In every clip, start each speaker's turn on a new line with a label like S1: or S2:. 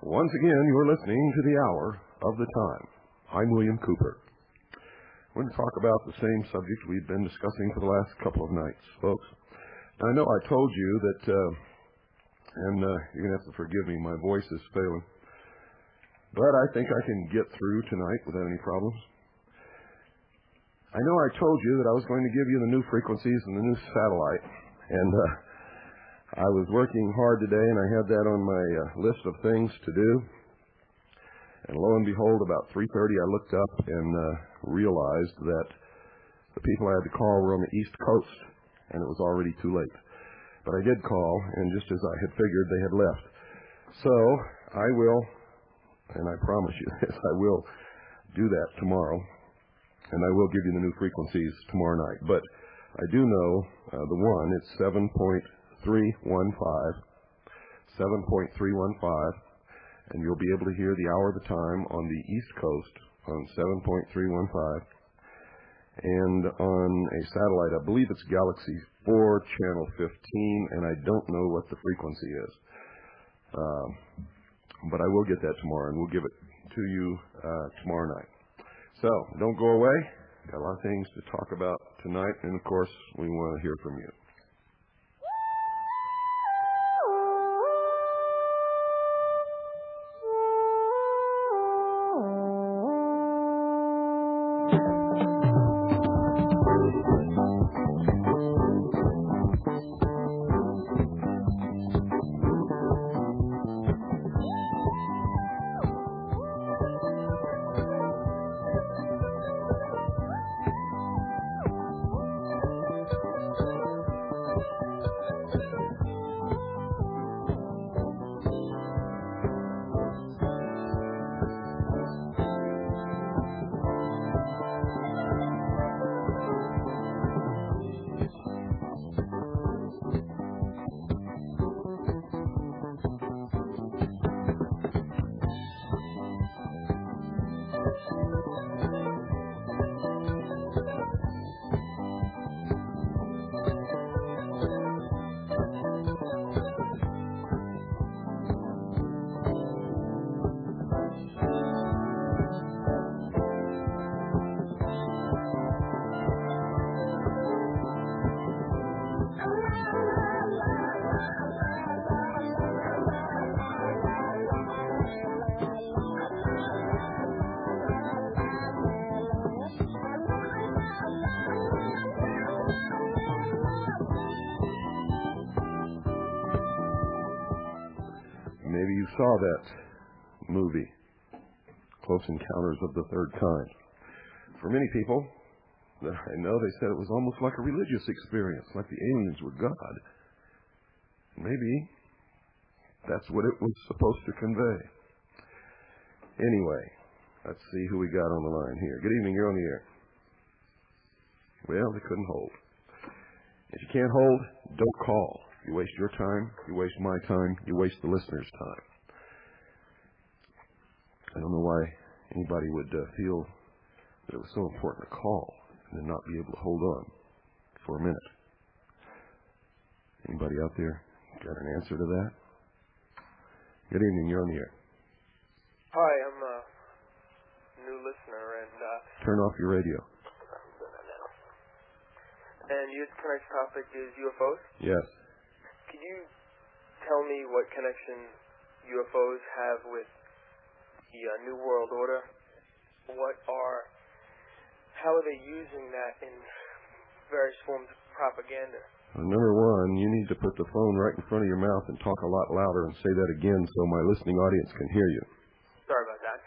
S1: Once again, you're listening to the Hour of the Time. I'm William Cooper. We're going to talk about the same subject we've been discussing for the last couple of nights, folks. I know I told you that, and you're going to have to forgive me, my voice is failing, but I think I can get through tonight without any problems. I know I told you that I was going to give you the new frequencies and the new satellite, and I was working hard today, and I had that on my list of things to do. And lo and behold, about 3:30, I looked up and realized that the people I had to call were on the East Coast, and it was already too late. But I did call, and just as I had figured, they had left. So I will, and I promise you this, I will do that tomorrow, and I will give you the new frequencies tomorrow night. But I do know the one, it's 7.315, and you'll be able to hear the Hour of the Time on the East Coast on 7.315, and on a satellite, I believe it's Galaxy 4, channel 15, and I don't know what the frequency is. But I will get that tomorrow, and we'll give it to you tomorrow night. So, don't go away. Got a lot of things to talk about tonight, and of course, we want to hear from you. Maybe you saw that movie, Close Encounters of the Third Kind. For many people that I know, they said it was almost like a religious experience, like the aliens were God. Maybe that's what it was supposed to convey. Anyway, let's see who we got on the line here. Good evening, you're on the air. Well, they couldn't hold. If you can't hold, don't call. You waste your time, you waste my time, you waste the listener's time. I don't know why anybody would feel that it was so important to call and then not be able to hold on for a minute. Anybody out there got an answer to that? Good evening, you're on the air.
S2: Hi, I'm a new listener, and
S1: turn off your radio.
S2: And tonight's topic is UFOs?
S1: Yes.
S2: Can you tell me what connection UFOs have with the New World Order? What are how are they using that in various forms of propaganda?
S1: Number one, you need to put the phone right in front of your mouth and talk a lot louder and say that again so my listening audience can hear you.
S2: Sorry about that.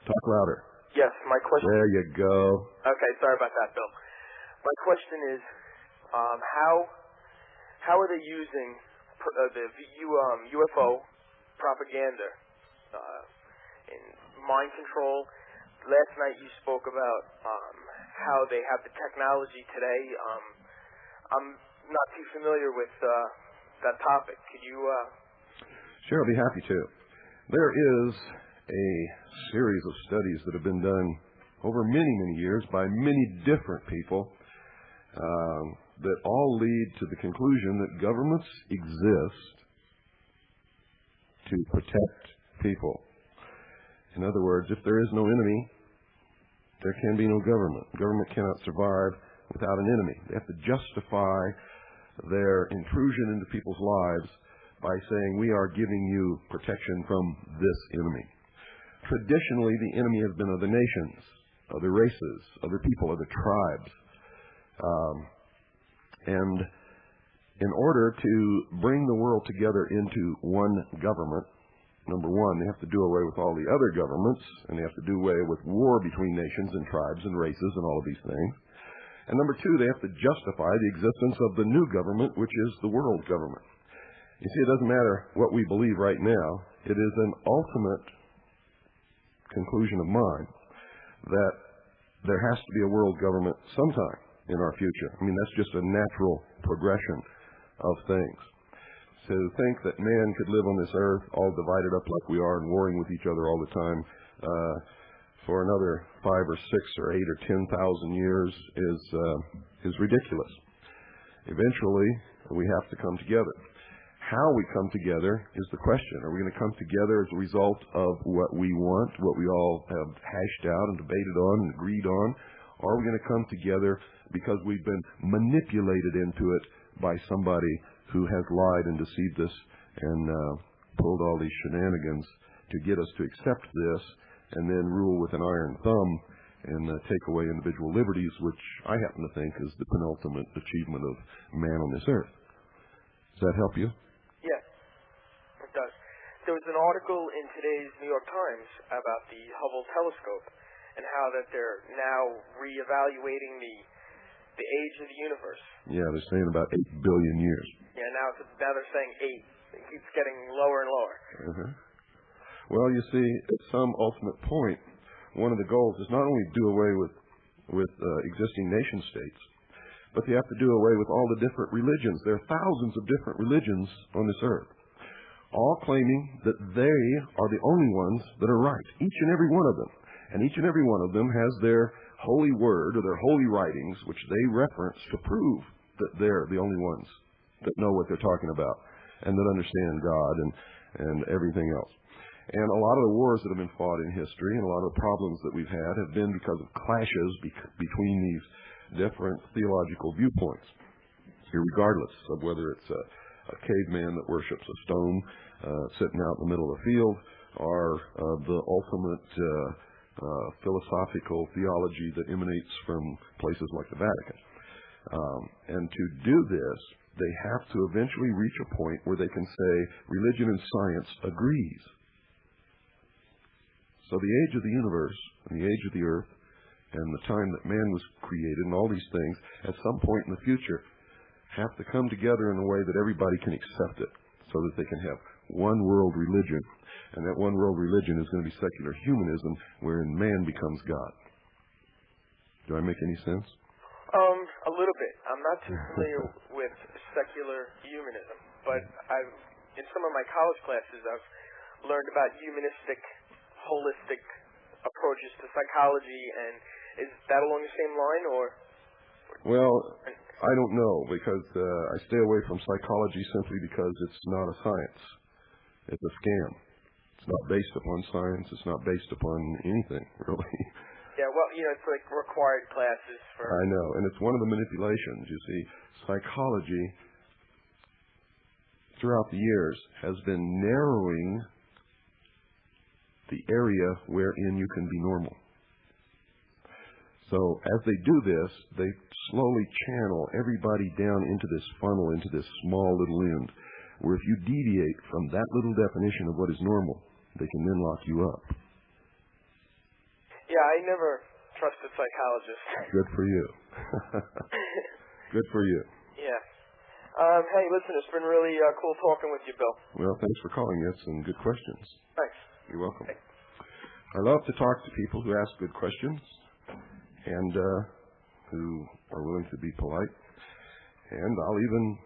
S1: Talk louder.
S2: Yes, my question...
S1: There you go.
S2: Okay, sorry about that, Bill. My question is, how are they using the UFO propaganda in mind control? Last night you spoke about how they have the technology today. I'm not too familiar with that topic. Could you...
S1: Sure, I'll be happy to. There is a series of studies that have been done over many, many years by many different people that all lead to the conclusion that governments exist to protect people. In other words, if there is no enemy, there can be no government. Government cannot survive without an enemy. They have to justify their intrusion into people's lives by saying, we are giving you protection from this enemy. Traditionally, the enemy has been other nations, other races, other people, other tribes. And in order to bring the world together into one government, number one, they have to do away with all the other governments, and they have to do away with war between nations and tribes and races and all of these things. And number two, they have to justify the existence of the new government, which is the world government. You see, it doesn't matter what we believe right now. It is an ultimate conclusion of mine that there has to be a world government sometime in our future. I mean, that's just a natural progression of things. To think that man could live on this earth all divided up like we are and warring with each other all the time for another 5 or 6 or 8 or 10,000 years is ridiculous. Eventually, we have to come together. How we come together is the question. Are we going to come together as a result of what we want, what we all have hashed out and debated on and agreed on? Or are we going to come together because we've been manipulated into it by somebody who has lied and deceived us and pulled all these shenanigans to get us to accept this and then rule with an iron thumb and take away individual liberties, which I happen to think is the penultimate achievement of man on this earth. Does that help you?
S2: Yes, it does. There was an article in today's New York Times about the Hubble telescope and how that they're now reevaluating the age of the universe.
S1: Yeah, they're saying about 8 billion years.
S2: Yeah, now they're saying 8. It keeps getting lower and lower.
S1: Uh-huh. Well, you see, at some ultimate point, one of the goals is not only to do away with existing nation states, but they have to do away with all the different religions. There are thousands of different religions on this earth, all claiming that they are the only ones that are right, each and every one of them. And each and every one of them has their holy word or their holy writings, which they reference to prove that they're the only ones that know what they're talking about and that understand God and everything else. And a lot of the wars that have been fought in history and a lot of the problems that we've had have been because of clashes between these different theological viewpoints, regardless of whether it's a caveman that worships a stone sitting out in the middle of the field or the ultimate philosophical theology that emanates from places like the Vatican. And to do this, they have to eventually reach a point where they can say religion and science agrees. So the age of the universe and the age of the earth and the time that man was created and all these things at some point in the future have to come together in a way that everybody can accept it so that they can have one world religion. And that one world religion is going to be secular humanism, wherein man becomes God. Do I make any sense?
S2: A little bit. I'm not too familiar with secular humanism, but in some of my college classes I've learned about humanistic, holistic approaches to psychology, and is that along the same line, or?
S1: Well, I don't know, because I stay away from psychology simply because it's not a science. It's a scam. It's not based upon science. It's not based upon anything, really.
S2: Yeah, well, it's like required classes for...
S1: I know, and it's one of the manipulations. You see, psychology throughout the years has been narrowing the area wherein you can be normal. So as they do this, they slowly channel everybody down into this funnel, into this small little end, where if you deviate from that little definition of what is normal, they can then lock you up.
S2: Yeah, I never trusted psychologists.
S1: Good for you. Good for you.
S2: Yeah. Hey, listen, it's been really cool talking with you, Bill.
S1: Well, thanks for calling. You had some good questions.
S2: Thanks.
S1: You're welcome.
S2: Okay.
S1: I love to talk to people who ask good questions and who are willing to be polite. And I'll even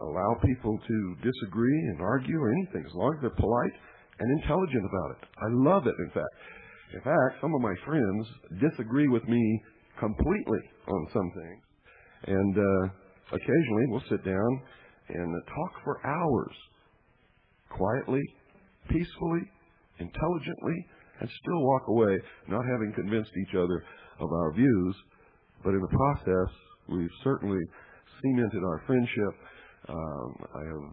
S1: allow people to disagree and argue or anything, as long as they're polite and intelligent about it. I love it, in fact. In fact, some of my friends disagree with me completely on some things. And occasionally we'll sit down and talk for hours, quietly, peacefully, intelligently, and still walk away not having convinced each other of our views. But in the process, we've certainly cemented our friendship. I have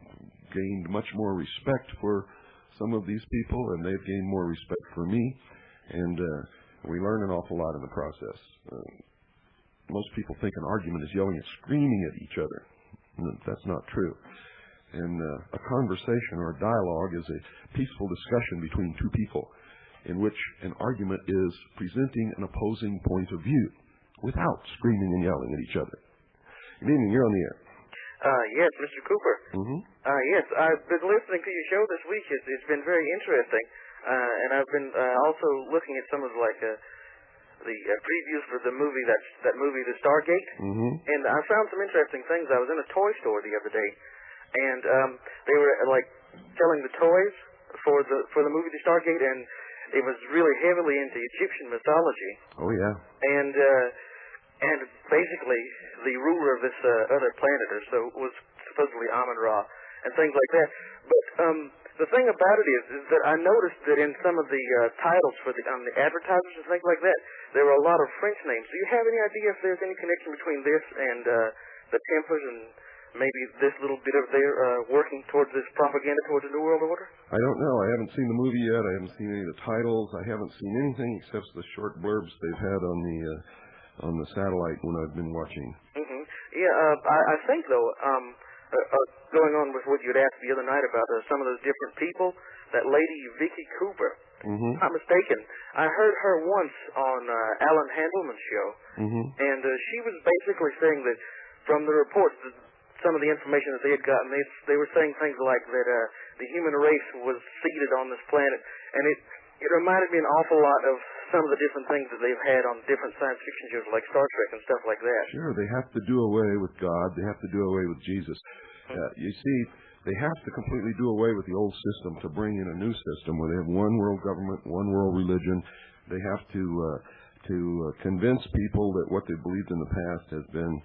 S1: gained much more respect for some of these people, and they've gained more respect for me. And we learn an awful lot in the process. Most people think an argument is yelling and screaming at each other. That's not true. And a conversation or a dialogue is a peaceful discussion between two people in which an argument is presenting an opposing point of view without screaming and yelling at each other. Good evening. You're on the air.
S3: Yes, Mr. Cooper.
S1: Mm-hmm.
S3: Yes, I've been listening to your show this week. It's been very interesting. And I've been also looking at some of the previews for the movie, that movie, The Stargate.
S1: Mm-hmm.
S3: And I found some interesting things. I was in a toy store the other day, and they were like selling the toys for the movie The Stargate, and it was really heavily into Egyptian mythology.
S1: Oh yeah.
S3: And basically the ruler of this other planet was supposedly Amun-Ra and things like that. But the thing about it is that I noticed that in some of the titles for the advertisements and things like that, there were a lot of French names. Do you have any idea if there's any connection between this and the Templars and maybe this little bit of their working towards this propaganda towards the New World Order?
S1: I don't know. I haven't seen the movie yet. I haven't seen any of the titles. I haven't seen anything except the short blurbs they've had on the satellite when I've been watching.
S3: Mm-hmm. Yeah, I think, though, going on with what you had asked the other night about some of those different people, that lady Vicky Cooper, not mistaken, I heard her once on Alan Handelman's show, and she was basically saying that from the reports, some of the information that they had gotten, they were saying things like that the human race was seeded on this planet, and it reminded me an awful lot of some of the different things that they've had on different science fiction shows like Star Trek and stuff like that.
S1: Sure, they have to do away with God. They have to do away with Jesus. You see, they have to completely do away with the old system to bring in a new system where they have one world government, one world religion. They have to convince people that what they believed in the past has been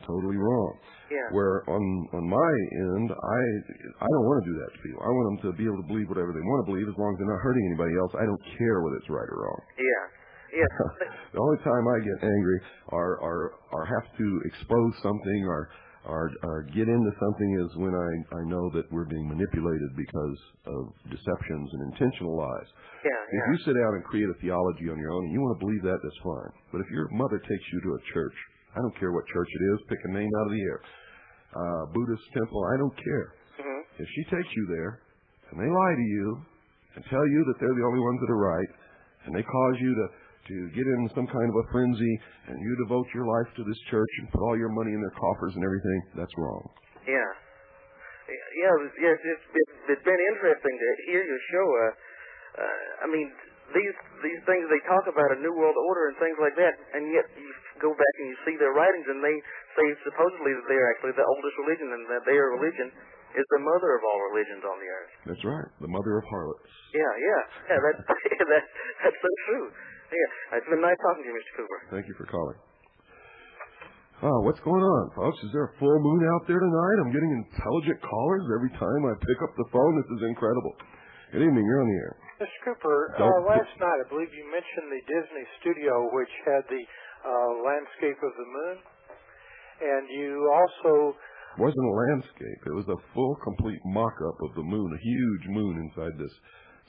S1: totally wrong.
S3: Yeah.
S1: Where on my end, I don't want to do that to people. I want them to be able to believe whatever they want to believe as long as they're not hurting anybody else. I don't care whether it's right or wrong.
S3: Yeah. Yeah.
S1: The only time I get angry or have to expose something or get into something is when I know that we're being manipulated because of deceptions and intentional lies.
S3: Yeah.
S1: If you sit down and create a theology on your own and you want to believe that, that's fine. But if your mother takes you to a church, I don't care what church it is, pick a name out of the air. Buddhist temple, I don't care.
S3: Mm-hmm.
S1: If she takes you there and they lie to you and tell you that they're the only ones that are right, and they cause you to get in some kind of a frenzy and you devote your life to this church and put all your money in their coffers and everything, that's wrong.
S3: Yeah. Yes, it's been interesting to hear your show. I mean, these things they talk about, a new world order and things like that, and yet you go back and you see their writings and they say supposedly that they're actually the oldest religion and that their religion is the mother of all religions on the earth.
S1: That's right, the mother of harlots.
S3: Yeah, that's so true. Yeah, it's been nice talking to you, Mr. Cooper.
S1: Thank you for calling. Oh, what's going on, folks? Is there a full moon out there tonight? I'm getting intelligent callers every time I pick up the phone. This is incredible. Good evening. You're on the air.
S4: Mr. Cooper, last night I believe you mentioned the Disney studio which had the landscape of the moon, and you also...
S1: It wasn't a landscape. It was a full, complete mock-up of the moon, a huge moon inside this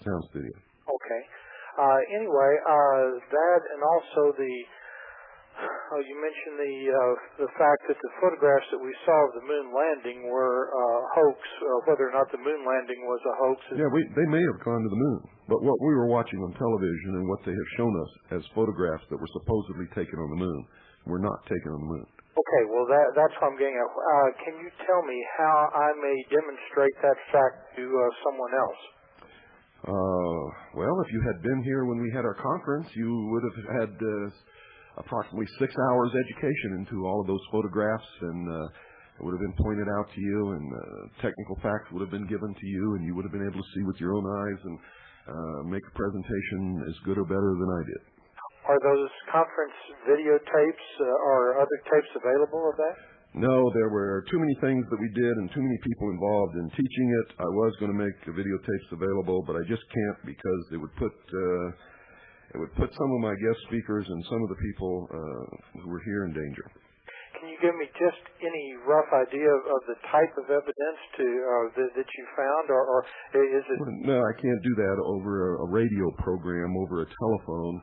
S1: sound studio.
S4: Okay. Anyway, that and also the Oh, you mentioned the fact that the photographs that we saw of the moon landing were hoax. Whether or not the moon landing was a hoax.
S1: Yeah, they may have gone to the moon, but what we were watching on television and what they have shown us as photographs that were supposedly taken on the moon were not taken on the moon.
S4: Okay, well that's what I'm getting at. Can you tell me how I may demonstrate that fact to someone else?
S1: Well, if you had been here when we had our conference, you would have had approximately 6 hours education into all of those photographs, and it would have been pointed out to you, and technical facts would have been given to you, and you would have been able to see with your own eyes and make a presentation as good or better than I did.
S4: Are those conference videotapes or other tapes available of that?
S1: No, there were too many things that we did and too many people involved in teaching it. I was going to make the videotapes available, but I just can't because it would put some of my guest speakers and some of the people who were here in danger.
S4: Can you give me just any rough idea of the type of evidence that you found, or is it?
S1: No, I can't do that over a radio program, over a telephone,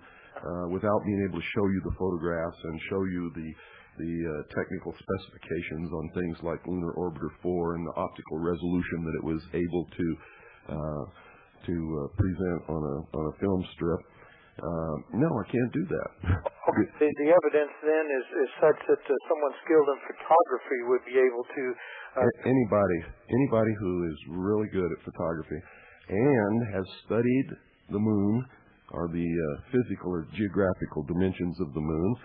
S1: without being able to show you the photographs and show you the technical specifications on things like Lunar Orbiter 4 and the optical resolution that it was able to present on a film strip. No, I can't do that.
S4: Okay. The evidence then is such that someone skilled in photography would be able to.
S1: Anybody who is really good at photography and has studied the moon, or the physical or geographical dimensions of the moon,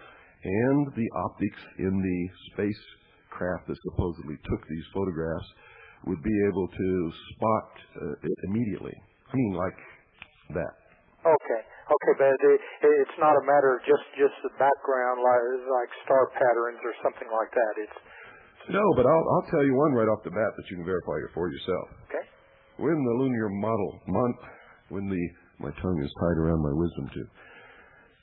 S1: and the optics in the spacecraft that supposedly took these photographs, would be able to spot it immediately. I mean, like that.
S4: Okay, but it's not a matter of just the background, like star patterns or something like that.
S1: No, but I'll tell you one right off the bat that you can verify it for yourself.
S4: Okay.
S1: When the lunar my tongue is tied around my wisdom tooth.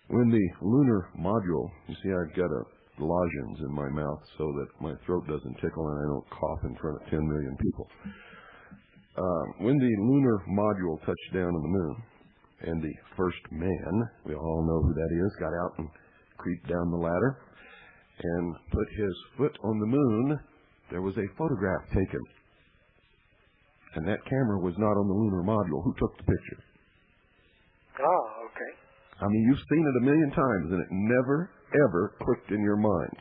S1: When the lunar module, you see, I've got a lozenge in my mouth so that my throat doesn't tickle and I don't cough in front of 10 million people. When the lunar module touched down on the moon, and the first man, we all know who that is, got out and creeped down the ladder and put his foot on the moon, there was a photograph taken. And that camera was not on the lunar module. Who took the picture?
S4: Oh, okay.
S1: I mean, you've seen it a million times, and it never, ever clicked in your mind.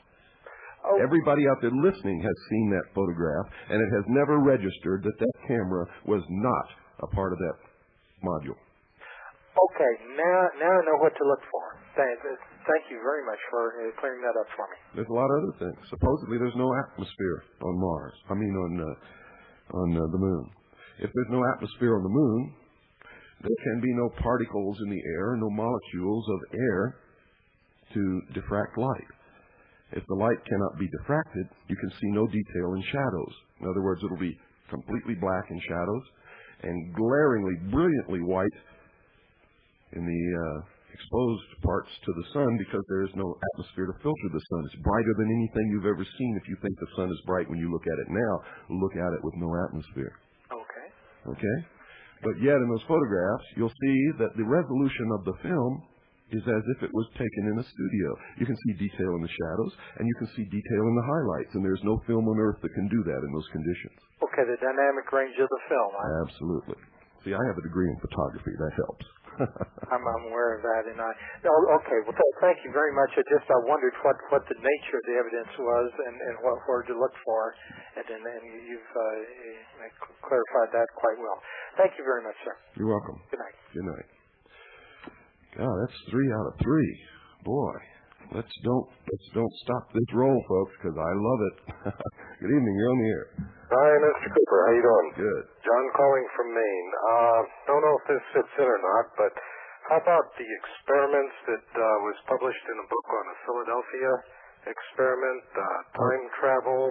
S1: Oh. Everybody out there listening has seen that photograph, and it has never registered that that camera was not a part of that module.
S4: Okay, now I know what to look for. Thank you very much for clearing that up for me.
S1: There's a lot of other things. Supposedly there's no atmosphere on Mars. I mean on the moon. If there's no atmosphere on the moon, there can be no particles in the air, no molecules of air to diffract light. If the light cannot be diffracted, you can see no detail in shadows. In other words, it'll be completely black in shadows and glaringly, brilliantly white in the exposed parts to the sun because there is no atmosphere to filter the sun. It's brighter than anything you've ever seen. If you think the sun is bright when you look at it now, look at it with no atmosphere. Okay? But yet in those photographs, you'll see that the resolution of the film is as if it was taken in a studio. You can see detail in the shadows, and you can see detail in the highlights, and there's no film on Earth that can do that in those conditions.
S4: Okay, the dynamic range of the film.
S1: Absolutely. See, I have a degree in photography. That helps.
S4: I'm aware of that, and okay. Well, thank you very much. I wondered what the nature of the evidence was and where to look for, and you've clarified that quite well. Thank you very much, sir.
S1: You're welcome.
S4: Good night.
S1: Good night. God, that's 3 out of 3. Boy, let's don't stop this roll, folks, because I love it. Good evening. You're on the air.
S5: Hi, Mr. Cooper. How you doing?
S1: Good.
S5: John calling from Maine. Don't know if this fits in or not, but how about the experiments that was published in a book on a Philadelphia experiment, time travel?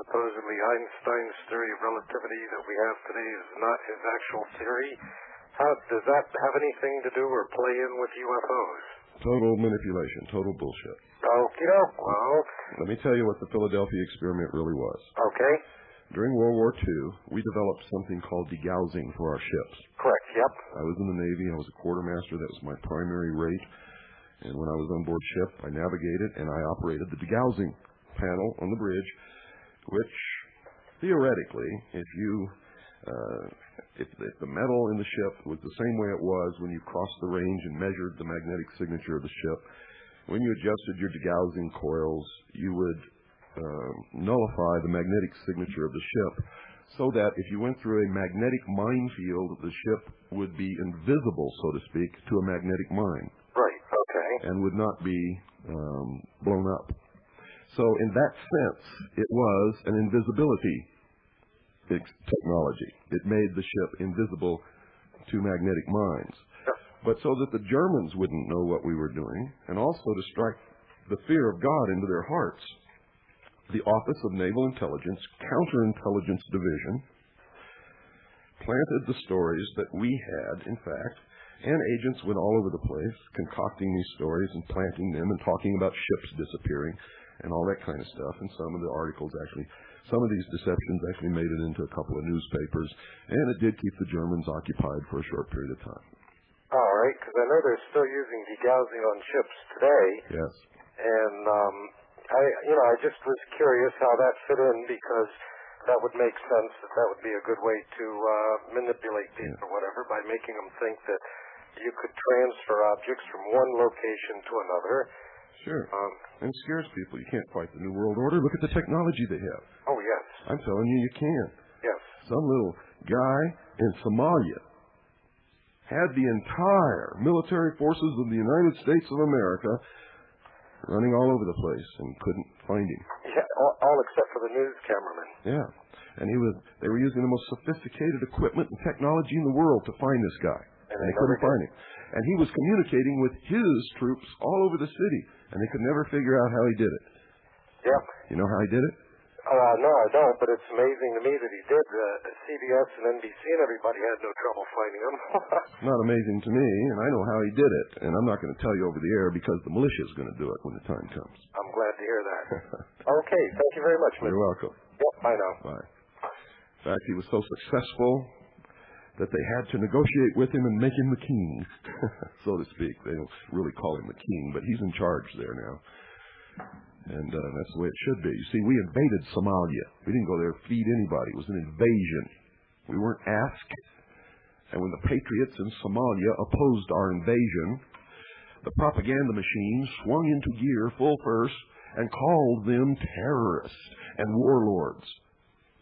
S5: Supposedly Einstein's theory of relativity that we have today is not his actual theory. How does that have anything to do or play in with UFOs?
S1: Total manipulation, total bullshit.
S5: Okey-doke. Well,
S1: let me tell you what the Philadelphia experiment really was.
S5: Okay.
S1: During World War II, we developed something called degaussing for our ships.
S5: Correct, yep.
S1: I was in the Navy. I was a quartermaster. That was my primary rate. And when I was on board ship, I navigated and I operated the degaussing panel on the bridge, which theoretically, if the metal in the ship was the same way it was when you crossed the range and measured the magnetic signature of the ship, when you adjusted your degaussing coils, you would nullify the magnetic signature of the ship, so that if you went through a magnetic minefield, the ship would be invisible, so to speak, to a magnetic mine.
S5: Right, okay.
S1: And would not be blown up. So in that sense, it was an invisibility technology. It made the ship invisible to magnetic mines. But so that the Germans wouldn't know what we were doing, and also to strike the fear of God into their hearts, the Office of Naval Intelligence, Counterintelligence Division, planted the stories that we had, in fact, and agents went all over the place concocting these stories and planting them and talking about ships disappearing and all that kind of stuff. And some of the articles actually, some of these deceptions actually made it into a couple of newspapers, and it did keep the Germans occupied for a short period of time.
S5: All right, because I know they're still using degaussing on ships today.
S1: Yes.
S5: And I just was curious how that fit in, because that would make sense that would be a good way to manipulate people or whatever, by making them think that you could transfer objects from one location to another.
S1: Sure. And it scares people. You can't fight the New World Order. Look at the technology they have.
S5: Oh, yes.
S1: I'm telling you, you can't.
S5: Yes.
S1: Some little guy in Somalia had the entire military forces of the United States of America running all over the place and couldn't find him.
S5: Yeah, all except for the news cameraman.
S1: Yeah. And they were using the most sophisticated equipment and technology in the world to find this guy. And they couldn't find him. And he was communicating with his troops all over the city, and they could never figure out how he did it.
S5: Yep.
S1: You know how he did it?
S5: No, I don't, but it's amazing to me that he did. CBS and NBC and everybody had no trouble finding him.
S1: It's not amazing to me, and I know how he did it, and I'm not going to tell you over the air because the militia is going to do it when the time comes.
S5: I'm glad to hear that. Okay, thank you very much, Mr.
S1: You're welcome.
S5: Yep, bye now.
S1: Bye. In fact, he was so successful that they had to negotiate with him and make him the king, so to speak. They don't really call him the king, but he's in charge there now. And that's the way it should be. You see, we invaded Somalia. We didn't go there to feed anybody. It was an invasion. We weren't asked. And when the patriots in Somalia opposed our invasion, the propaganda machine swung into gear full force and called them terrorists and warlords.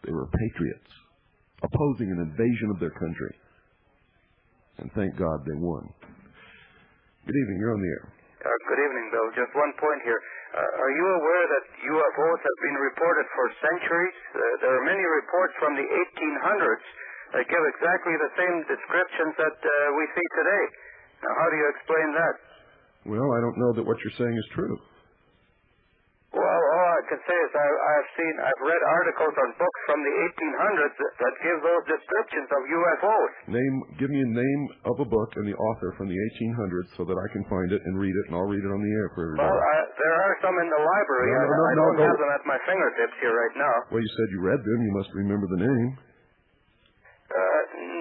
S1: They were patriots opposing an invasion of their country. And thank God they won. Good evening. You're on the air.
S6: Good evening, Bill. Just one point here. Are you aware that UFOs have been reported for centuries? There are many reports from the 1800s that give exactly the same descriptions that we see today. Now, how do you explain that?
S1: Well, I don't know that what you're saying is true.
S6: Well, all I can say is I've read articles on books from the 1800s that give those descriptions of UFOs.
S1: Give me a name of a book and the author from the 1800s so that I can find it and read it, and I'll read it on the air for everybody.
S6: Well, there are some in the library. I don't have them at my fingertips here right now.
S1: Well, you said you read them. You must remember the name.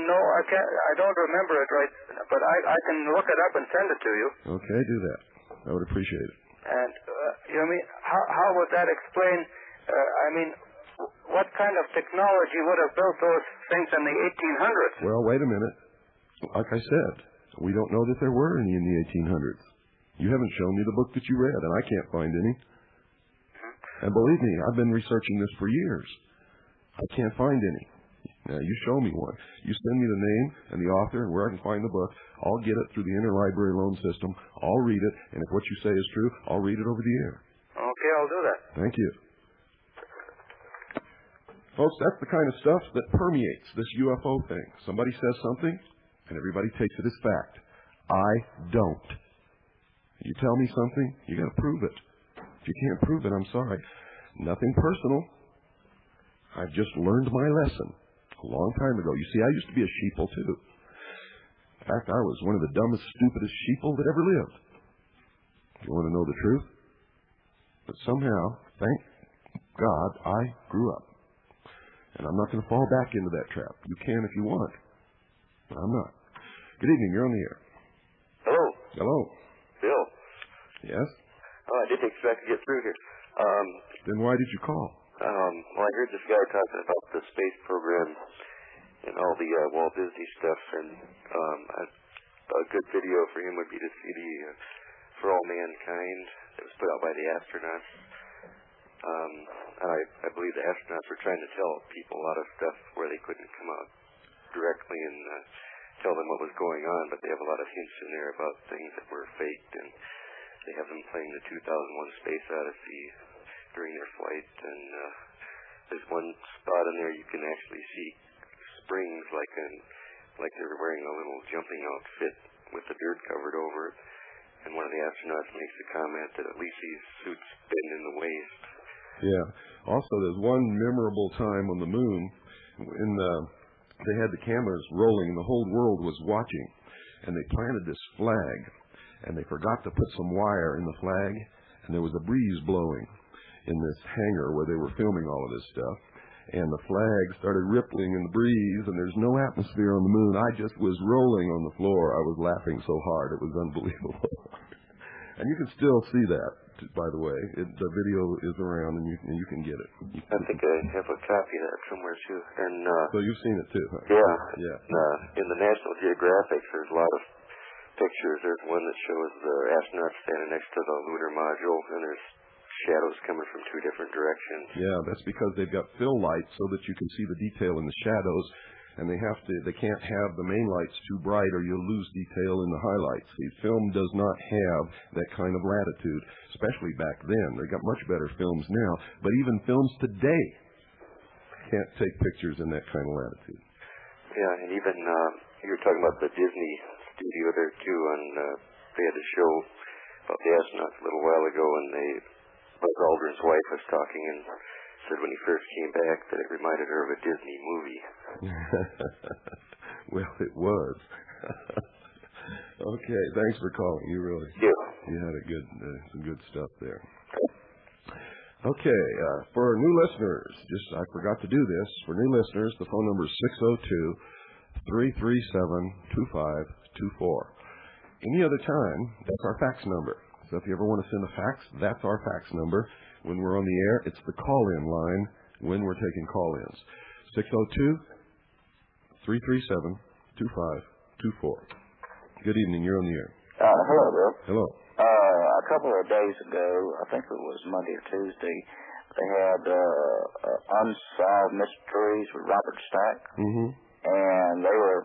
S6: No, I can't. I don't remember it right, but I can look it up and send it to you.
S1: Okay, do that. I would appreciate it.
S6: And how would that explain? What kind of technology would have built those things in the 1800s?
S1: Well, wait a minute. Like I said, we don't know that there were any in the 1800s. You haven't shown me the book that you read, and I can't find any. And believe me, I've been researching this for years. I can't find any. Now, you show me one. You send me the name and the author and where I can find the book. I'll get it through the interlibrary loan system. I'll read it, and if what you say is true, I'll read it over the air.
S6: Okay, I'll do that.
S1: Thank you. Folks, that's the kind of stuff that permeates this UFO thing. Somebody says something, and everybody takes it as fact. I don't. You tell me something, you got to prove it. If you can't prove it, I'm sorry. Nothing personal. I've just learned my lesson a long time ago. You see, I used to be a sheeple, too. In fact, I was one of the dumbest, stupidest sheeple that ever lived. You want to know the truth? But somehow, thank God, I grew up. And I'm not going to fall back into that trap. You can if you want, but I'm not. Good evening. You're on the air.
S7: Hello.
S1: Hello.
S7: Bill.
S1: Yes?
S7: Oh, I didn't expect to get through here.
S1: Then why did you call?
S7: Well, I heard this guy talking about the space program and all the Walt Disney stuff, and a good video for him would be to see the For All Mankind that was put out by the astronauts. I believe the astronauts were trying to tell people a lot of stuff where they couldn't come out directly and tell them what was going on, but they have a lot of hints in there about things that were faked, and they have them playing the 2001 Space Odyssey during their flight, and there's one spot in there you can actually see springs like they're wearing a little jumping outfit with the dirt covered over it, and one of the astronauts makes the comment that at least these suits bend in the waist.
S1: Yeah. Also, there's one memorable time on the moon when they had the cameras rolling and the whole world was watching, and they planted this flag, and they forgot to put some wire in the flag, and there was a breeze blowing in this hangar where they were filming all of this stuff, and the flag started rippling in the breeze, and there's no atmosphere on the moon. I just was rolling on the floor. I was laughing so hard. It was unbelievable. And you can still see that, by the way. The video is around, and you can get it.
S7: I think I have a copy of that somewhere, too. And
S1: so you've seen it, too, huh?
S7: Yeah.
S1: Yeah.
S7: In the National Geographic, there's a lot of pictures. There's one that shows the astronauts standing next to the lunar module, and there's shadows coming from two different directions. Yeah,
S1: that's because they've got fill lights so that you can see the detail in the shadows, and they can't have the main lights too bright or you'll lose detail in the highlights. The film does not have that kind of latitude, especially back then. They got much better films now, but even films today can't take pictures in that kind of latitude.
S7: Yeah, and even you were talking about the Disney studio there too, and they had a show about the astronauts a little while ago, and Buzz Aldrin's wife was talking and said when he first came back that it reminded her of a Disney movie.
S1: Well, it was. Okay, thanks for calling. You had some good stuff there. Okay, for new listeners, I forgot to do this. For new listeners, the phone number is 602-337-2524. Any other time, that's our fax number. So if you ever want to send a fax, that's our fax number. When we're on the air, it's the call-in line when we're taking call-ins. 602-337-2524. Good evening. You're on the air.
S8: Hello, Bill.
S1: Hello.
S8: A couple of days ago, I think it was Monday or Tuesday, they had Unsolved Mysteries with Robert Stack. Mm-hmm. And they were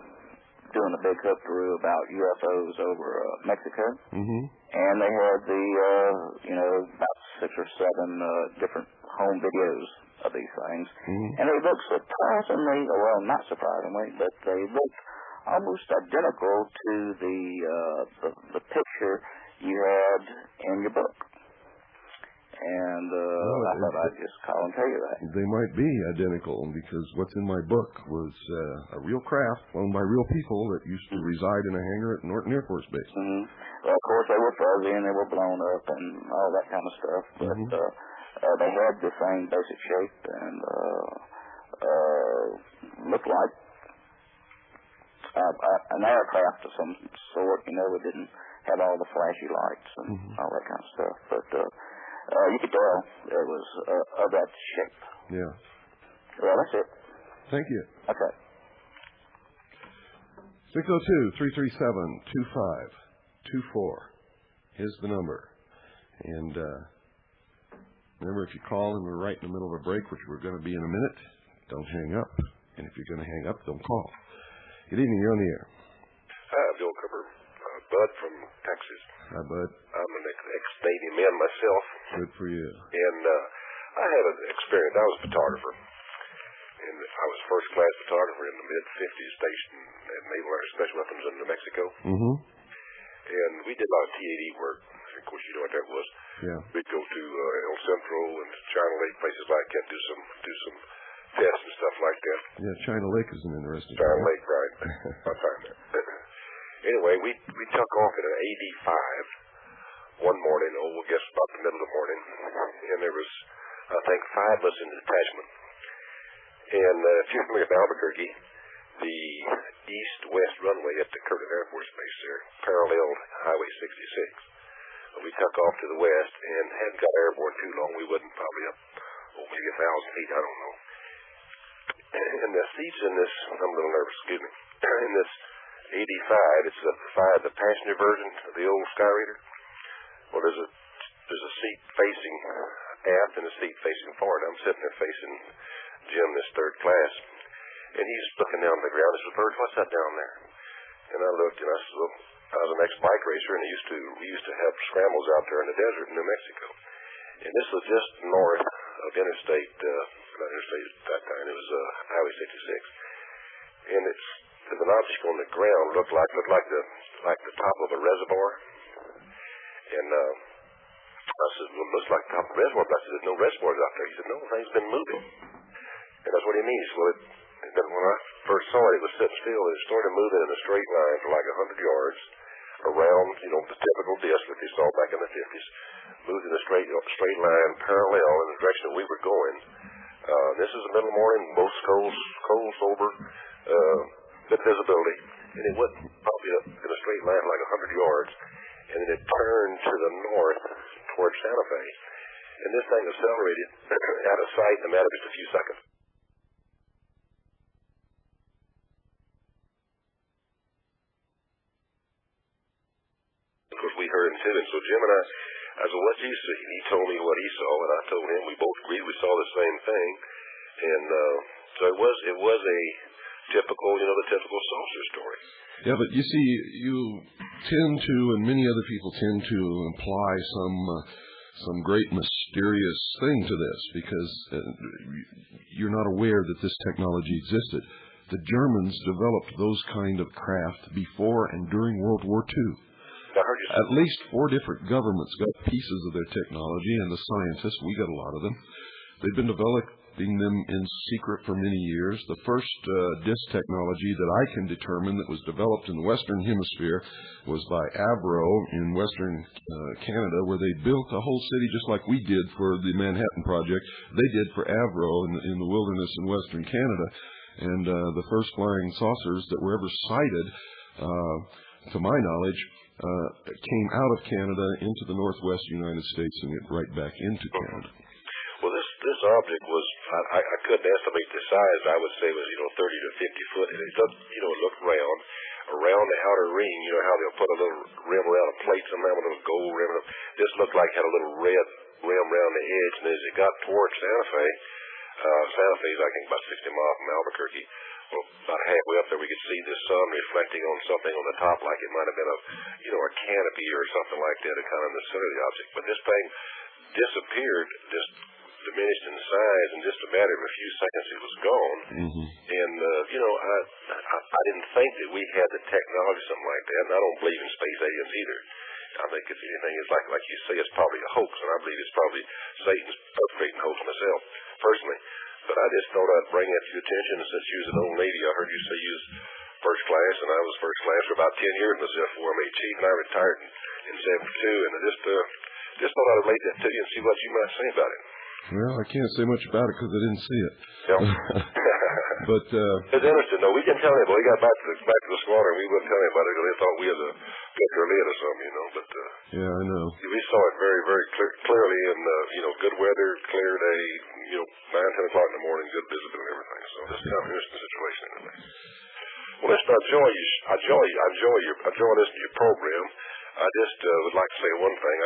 S8: doing a big hoop-through about UFOs over Mexico. Mm-hmm. And they had about 6 or 7 different home videos of these things. Mm-hmm. And they looked surprisingly, well, not surprisingly, but they looked almost identical to the picture you had in your book. And I thought I'd just call and tell you that.
S1: They might be identical because what's in my book was a real craft flown by real people that used to reside in a hangar at Norton Air Force Base.
S8: Mm-hmm. Well, of course, they were fuzzy and they were blown up and all that kind of stuff. But they had the same basic shape and looked like an aircraft of some sort. It didn't have all the flashy lights and all that kind of stuff. But you could tell it was of that shape.
S1: Yeah.
S8: Well, that's it.
S1: Thank you.
S8: Okay.
S1: 602-337-2524. Here's the number. And remember, if you call and we're right in the middle of a break, which we're going to be in a minute, don't hang up. And if you're going to hang up, don't call. Good evening. You're on the air.
S9: Hi, Bill Cooper. Bud from Texas.
S1: Hi, Bud.
S9: I'm an ex-Navy man myself.
S1: Good for you.
S9: And I had an experience. I was a photographer. And I was first-class photographer in the mid-50s stationed at Naval Air Special Weapons in New Mexico. Mm-hmm. And we did a lot of TAD work. Of course, you know what that was. Yeah. We'd go to El Centro and China Lake, places like that, do some tests and stuff like that.
S1: Yeah, China Lake is an interesting
S9: China Lake, right. I find that. Anyway, we took off in an AD-5 one morning, I guess about the middle of the morning, and there was, I think, 5 of us in the detachment. And if you look at Albuquerque, the east-west runway at the Curtin Air Force Base there paralleled Highway 66. We took off to the west and hadn't got airborne too long. We wasn't probably up, maybe 1,000 feet, I don't know. And the seats in this, I'm a little nervous, excuse me, in this 85, it's the passenger version of the old Sky Reader. Well, there's a seat facing aft and a seat facing forward. I'm sitting there facing Jim, this third class, and he's looking down at the ground. He says, "Bird, what's that down there?" And I looked, and I said, "Well, I was an ex-bike racer, and we used to have scrambles out there in the desert in New Mexico. And this was just north of Interstate, not Interstate at that time, it was Highway 66. And there's an object on the ground, looked like the top of a reservoir. And I said, "Well, it looks like the top of a reservoir." But I said, "There's no reservoirs out there." He said, "No, things been moving." And that's what he means. Well, when I first saw it, it was sitting still. It started moving in a straight line for like 100 yards around, the typical disc that they saw back in the 50s. Moved in a straight line parallel in the direction that we were going. This is the middle of the morning, both cold, sober, good visibility. And it went probably up in a straight line like 100 yards. And then it turned to the north towards Santa Fe. And this thing accelerated out of sight in a matter of just a few seconds. Of course, we heard him too, and so Jim and I said, "What did you see?" And he told me what he saw, and I told him. We both agreed we saw the same thing. And so it was a typical, the typical saucer story.
S1: Yeah, but you see, you tend to, and many other people tend to imply some great mysterious thing to this, because you're not aware that this technology existed. The Germans developed those kind of craft before and during World War II. At least 4 different governments got pieces of their technology, and the scientists, we got a lot of them. They've been developing them in secret for many years. The first disc technology that I can determine that was developed in the Western Hemisphere was by Avro in Western Canada, where they built a whole city just like we did for the Manhattan Project. They did for Avro in the wilderness in Western Canada. And the first flying saucers that were ever sighted, to my knowledge, came out of Canada into the northwest United States and went right back into Canada.
S9: Well, this object was, I couldn't estimate the size. I would say it was, 30 to 50 foot. And it looked, it looked round. Around the outer ring, how they'll put a little rim around a plate, somehow with a little gold rim. This looked like it had a little red rim around the edge. And as it got towards Santa Fe is, I think, about 60 miles from Albuquerque. Well, about halfway up there, we could see the sun reflecting on something on the top, like it might have been a canopy or something like that, a kind of the center of the object. But this thing disappeared, just diminished in size, in just a matter of a few seconds, it was gone. Mm-hmm. And, I didn't think that we had the technology, something like that, and I don't believe in space aliens either. I think if anything, it's like you say, it's probably a hoax, and I believe it's probably Satan's perpetrating a hoax myself, personally. But I just thought I'd bring that to your attention, and since you was an old lady, I heard you say you was first class, and I was first class for about 10 years myself before I made chief, and I retired in 72, and I just thought I'd relate that to you and see what you might say about it.
S1: Well, I can't say much about it because I didn't see it.
S9: Yeah.
S1: But
S9: it's interesting, though. We didn't tell anybody. We got back to the squadron, and we wouldn't tell anybody because they thought we was a picture lid or something, But
S1: yeah, I know.
S9: We saw it very, very clearly, and good weather, clear day, 9, 10 o'clock in the morning, good visibility and everything. So this is kind of an interesting situation. Well, listen, I enjoy listening to your program. I just would like to say one thing.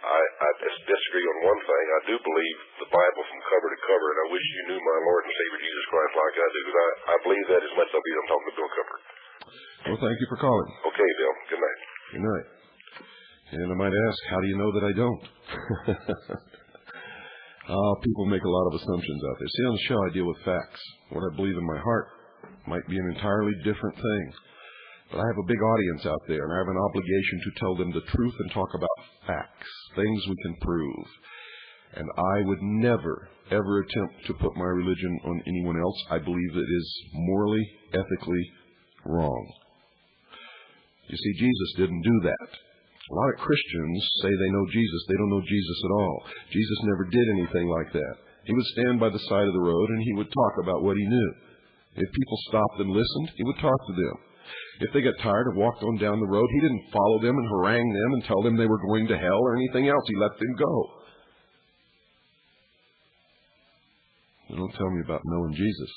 S9: I just disagree on one thing. I do believe the Bible from cover to cover, and I wish you knew my Lord and Savior Jesus Christ like I do, because I believe that as much as I believe I'm talking to Bill Cooper.
S1: Well, thank you for calling.
S9: Okay, Bill. Good night.
S1: Good night. And I might ask, how do you know that I don't? People make a lot of assumptions out there. See, on the show, I deal with facts. What I believe in my heart might be an entirely different thing. But I have a big audience out there, and I have an obligation to tell them the truth and talk about facts, things we can prove. And I would never, ever attempt to put my religion on anyone else. I believe that it is morally, ethically wrong. You see, Jesus didn't do that. A lot of Christians say they know Jesus. They don't know Jesus at all. Jesus never did anything like that. He would stand by the side of the road, and he would talk about what he knew. If people stopped and listened, he would talk to them. If they got tired and walked on down the road, he didn't follow them and harangue them and tell them they were going to hell or anything else. He let them go. Don't tell me about knowing Jesus.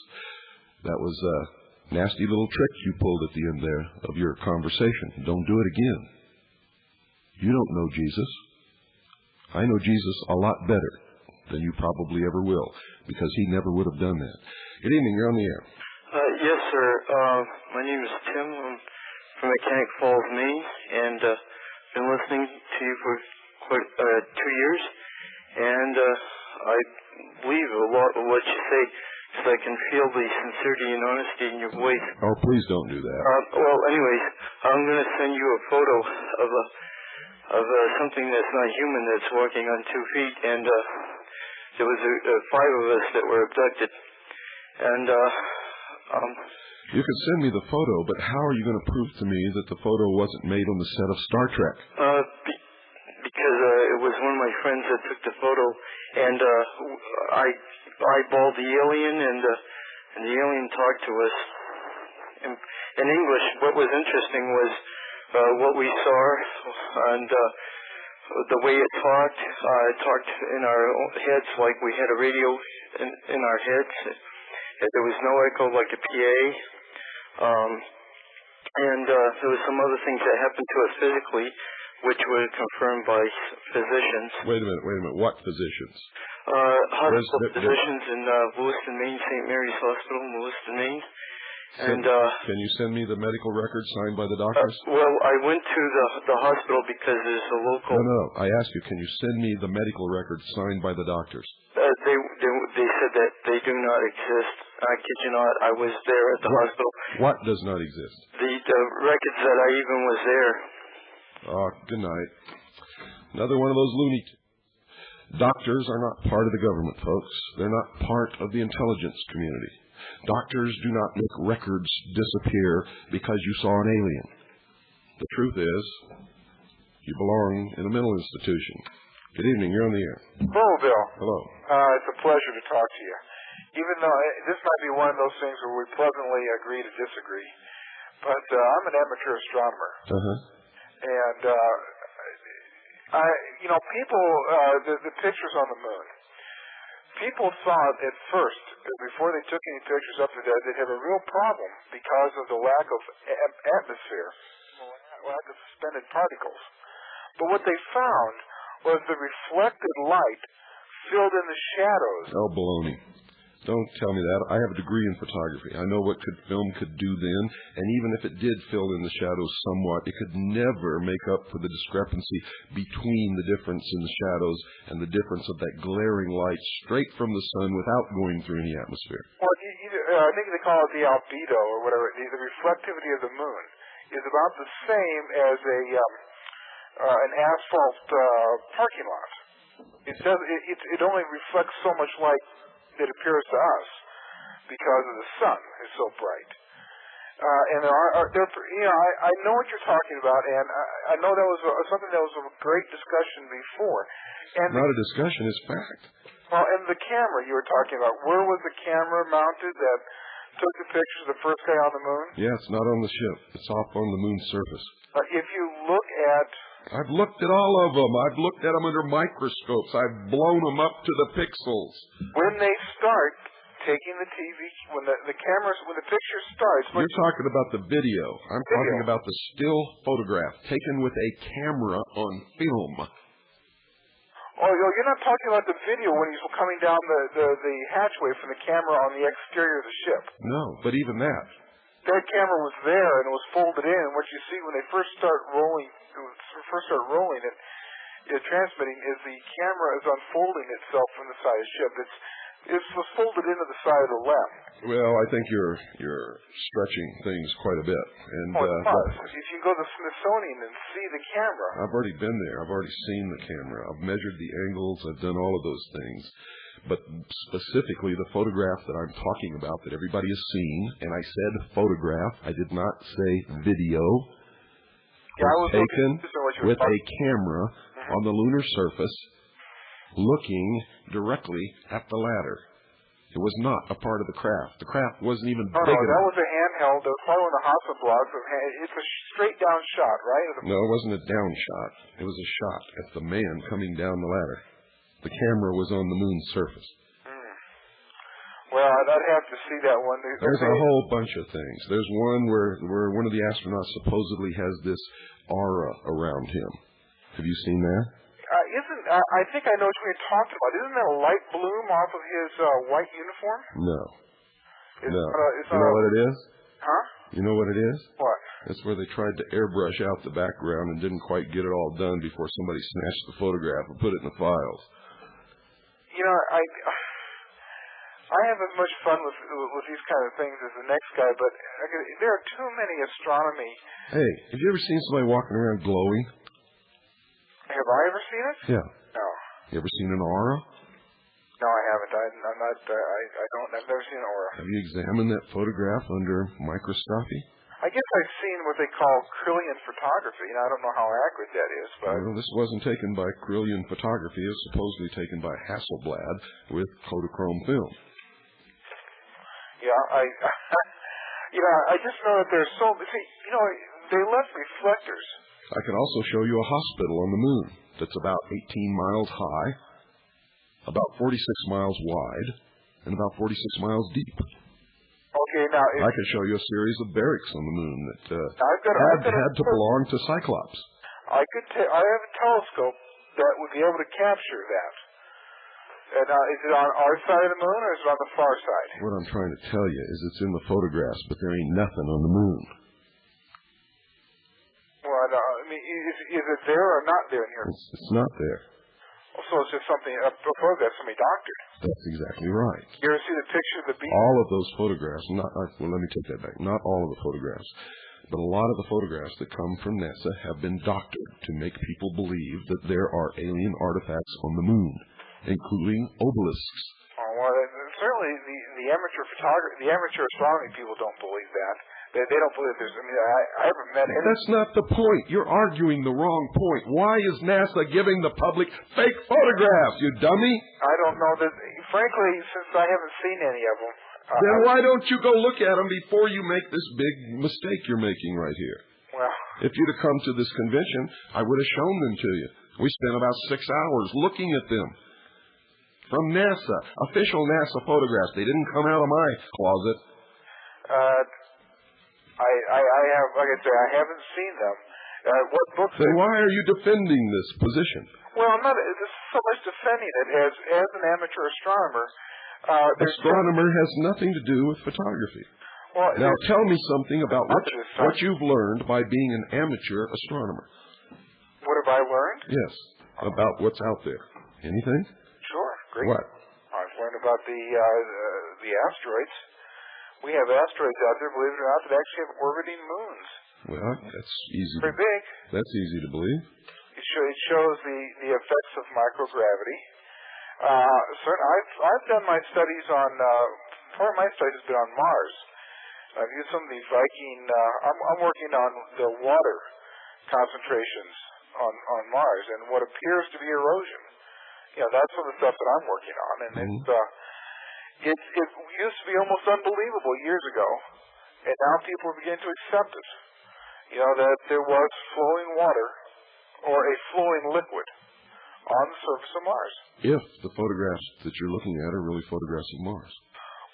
S1: That was a nasty little trick you pulled at the end there of your conversation. Don't do it again. You don't know Jesus. I know Jesus a lot better than you probably ever will, because he never would have done that. Good evening. You're on the air.
S10: Yes, sir. My name is Tim. I'm from Mechanic Falls, Maine, and been listening to you for quite 2 years. And I believe a lot of what you say, because I can feel the sincerity and honesty in your voice.
S1: Oh, please don't do that.
S10: Well, anyways, I'm going to send you a photo of something that's not human, that's walking on 2 feet, and there was 5 of us that were abducted. And
S1: you could send me the photo, but how are you going to prove to me that the photo wasn't made on the set of Star Trek?
S10: Because it was one of my friends that took the photo, and I eyeballed the alien, and the alien talked to us in English. What was interesting was what we saw, and the way it talked. It talked in our heads like we had a radio in our heads. There was no echo like a PA. And there was some other things that happened to us physically, which were confirmed by physicians.
S1: Wait a minute. What physicians?
S10: Hospital physicians in Lewiston, Maine, St. Mary's Hospital in Lewiston, Maine. And
S1: can you send me the medical record signed by the doctors?
S10: Well, I went to the hospital because there's a local...
S1: No. I asked you, can you send me the medical record signed by the doctors?
S10: They said that they do not exist. I kid you not. I was there at the hospital.
S1: What does not exist?
S10: The records that I even was there.
S1: Oh, good night. Another one of those loony... Doctors are not part of the government, folks. They're not part of the intelligence community. Doctors do not make records disappear because you saw an alien. The truth is, you belong in a mental institution. Good evening. You're on the air.
S11: Hello, Bill.
S1: Hello.
S11: It's a pleasure to talk to you. Even though this might be one of those things where we pleasantly agree to disagree, but I'm an amateur astronomer. And people, the pictures on the moon. People thought at first, before they took any pictures up there, they'd have a real problem because of the lack of atmosphere, lack of suspended particles. But what they found was the reflected light filled in the shadows.
S1: Oh, baloney. Don't tell me that. I have a degree in photography. I know what film could do then, and even if it did fill in the shadows somewhat, it could never make up for the discrepancy between the difference in the shadows and the difference of that glaring light straight from the sun without going through any atmosphere.
S11: Well, I think they call it the albedo or whatever. The reflectivity of the moon is about the same as an asphalt parking lot. It only reflects so much light that appears to us because of the sun is so bright. And I know what you're talking about, and I know that was something that was a great discussion before. And
S1: not a discussion, it's fact.
S11: Well, and the camera you were talking about, where was the camera mounted that took the pictures of the first guy on the moon?
S1: Yeah, it's not on the ship. It's off on the moon's surface.
S11: If you look at...
S1: I've looked at all of them. I've looked at them under microscopes. I've blown them up to the pixels.
S11: When they start taking the TV, when the picture starts...
S1: You're talking about the video. I'm talking about the still photograph taken with a camera on film.
S11: Oh, you're not talking about the video when he's coming down the hatchway from the camera on the exterior of the ship.
S1: No, but even that.
S11: That camera was there and it was folded in. And what you see when they first start rolling and transmitting is the camera is unfolding itself from the side of the ship. It was folded into the side of the left.
S1: Well, I think you're stretching things quite a bit. And
S11: if you go to the Smithsonian and see the camera.
S1: I've already been there. I've already seen the camera. I've measured the angles. I've done all of those things. But specifically the photograph that I'm talking about that everybody has seen, and I said photograph, I did not say video, was taken with a camera on the lunar surface looking directly at the ladder. It was not a part of the craft. The craft wasn't even big enough.
S11: That was a handheld. They're following the Hasselblad. It's a straight down shot, right?
S1: No, it wasn't a down shot. It was a shot at the man coming down the ladder. The camera was on the moon's surface.
S11: Well, I'd have to see that one.
S1: There's a whole bunch of things. There's one where one of the astronauts supposedly has this aura around him. Have you seen that?
S11: I think I know what you're talking about. Isn't that a light bloom off of his white uniform?
S1: No.
S11: You
S1: know what it is?
S11: Huh?
S1: You know what it is?
S11: What?
S1: That's where they tried to airbrush out the background and didn't quite get it all done before somebody snatched the photograph and put it in the files.
S11: You know, I have as much fun with these kind of things as the next guy, but there are too many astronomy.
S1: Hey, have you ever seen somebody walking around glowing?
S11: Have I ever seen it?
S1: Yeah.
S11: No.
S1: You ever seen an aura?
S11: No, I haven't. I'm not. I've never seen an aura.
S1: Have you examined that photograph under microscopy?
S11: I guess I've seen what they call Krillian photography, and I don't know how accurate that is, but...
S1: Well, this wasn't taken by Krillian photography. It was supposedly taken by Hasselblad with Kodachrome film.
S11: Yeah, I just know that there's so... See, they left reflectors.
S1: I can also show you a hospital on the moon that's about 18 miles high, about 46 miles wide, and about 46 miles deep.
S11: Okay, now...
S1: I can show you a series of barracks on the moon that had to belong to Cyclops.
S11: I have a telescope that would be able to capture that. And is it on our side of the moon, or is it on the far side?
S1: What I'm trying to tell you is it's in the photographs, but there ain't nothing on the moon.
S11: Well, is it there or not there in here?
S1: It's not there.
S11: So it's just a photograph somebody doctored.
S1: That's exactly right.
S11: You ever see the picture of the beast?
S1: All of those photographs, let me take that back. Not all of the photographs, but a lot of the photographs that come from NASA have been doctored to make people believe that there are alien artifacts on the moon, including obelisks.
S11: Oh, well, certainly the amateur astronomy people don't believe that. They don't believe there's... I haven't met any...
S1: That's not the point. You're arguing the wrong point. Why is NASA giving the public fake photographs, you dummy?
S11: I don't know. Frankly, since I haven't seen any of them...
S1: Then why don't you go look at them before you make this big mistake you're making right here?
S11: Well...
S1: If you'd have come to this convention, I would have shown them to you. We spent about 6 hours looking at them. From NASA. Official NASA photographs. They didn't come out of my closet.
S11: Like I say, I haven't seen them. What books?
S1: Then why are you defending this position?
S11: Well, I'm not so much defending it as an amateur astronomer.
S1: Astronomer has nothing to do with photography.
S11: Well,
S1: now tell me something about what you've learned by being an amateur astronomer.
S11: What have I learned?
S1: Yes, about what's out there. Anything?
S11: Sure, great.
S1: What?
S11: I've learned about the asteroids. We have asteroids out there, believe it or not, that actually have orbiting moons.
S1: Well, that's easy.
S11: Pretty big.
S1: That's easy to believe.
S11: It shows the effects of microgravity. I've done my studies on... part of my studies has been on Mars. I've used some of the Viking... I'm working on the water concentrations on Mars and what appears to be erosion. That's some of the stuff that I'm working on, and it used to be almost unbelievable years ago, and now people are beginning to accept it. That there was flowing water or a flowing liquid on the surface of Mars.
S1: If the photographs that you're looking at are really photographs of Mars.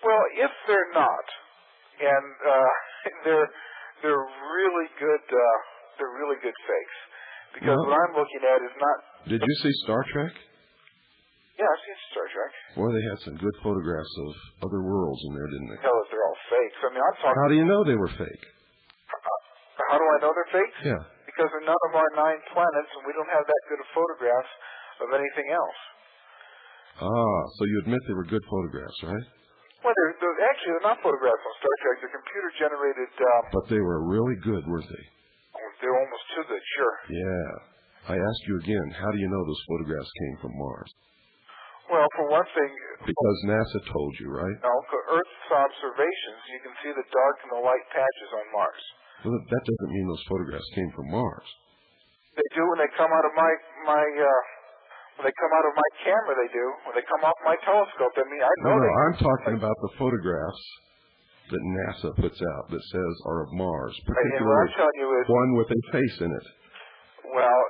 S11: Well, if they're not, and they're really good, fakes, because what I'm looking at is not.
S1: Did you see Star Trek?
S11: Yeah, I've seen Star Trek.
S1: Boy, they had some good photographs of other worlds in there, didn't they?
S11: Tell us they're all fakes. I'm talking...
S1: How do you know they were fake?
S11: How do I know they're fakes?
S1: Yeah.
S11: Because they're none of our 9 planets, and we don't have that good of photographs of anything else.
S1: So you admit they were good photographs, right?
S11: Well, they're not photographs on Star Trek. They're computer-generated...
S1: But they were really good, weren't they?
S11: Oh, they're almost too good, sure.
S1: Yeah. I ask you again, how do you know those photographs came from Mars?
S11: Well, for one thing...
S1: Because NASA told you, right?
S11: No, for Earth's observations, you can see the dark and the light patches on Mars.
S1: Well, that doesn't mean those photographs came from Mars.
S11: They do when they come out of when they come out of my camera, they do. When they come off my telescope, I know
S1: No, I'm talking about the photographs that NASA puts out that says are of Mars,
S11: And what
S1: particularly
S11: I'm telling you is,
S1: one with a face in it.
S11: well,